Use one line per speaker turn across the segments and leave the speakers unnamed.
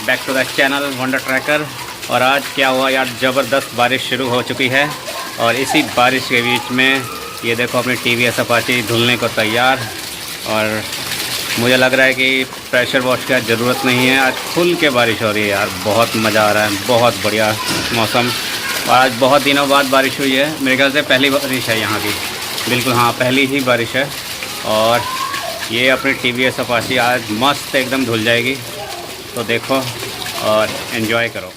Back to the channel wonder tracker. और आज क्या हुआ यार, ज़बरदस्त बारिश शुरू हो चुकी है और इसी बारिश के बीच में ये देखो अपनी TVS अपाची धुलने को तैयार। और मुझे लग रहा है कि प्रेशर वॉश की ज़रूरत नहीं है, आज खुल के बारिश हो रही है यार, बहुत मज़ा आ रहा है, बहुत बढ़िया मौसम। और आज बहुत दिनों बाद बारिश हुई है, मेरे ख्याल से पहली बारिश है यहाँ की, बिल्कुल हाँ पहली ही बारिश है। और ये अपनी TVS अपाची आज मस्त एकदम धुल जाएगी, तो देखो और एंजॉय करो।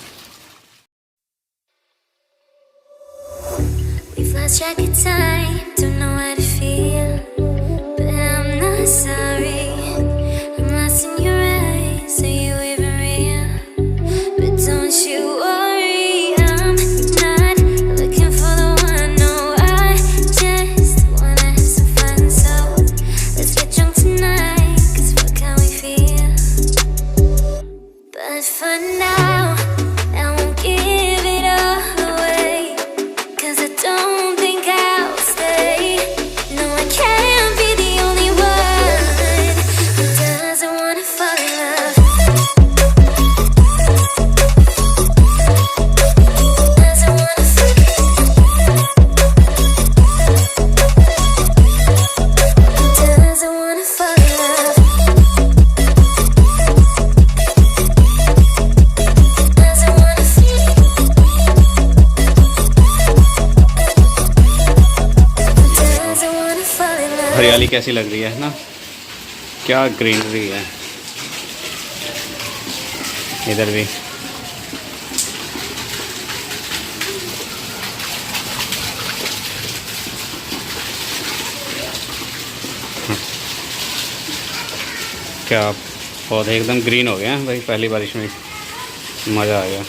हरियाली कैसी लग रही है ना, क्या ग्रीनरी है इधर भी। क्या पौधे एकदम ग्रीन हो गए हैं भाई, पहली बारिश में मज़ा आ गया।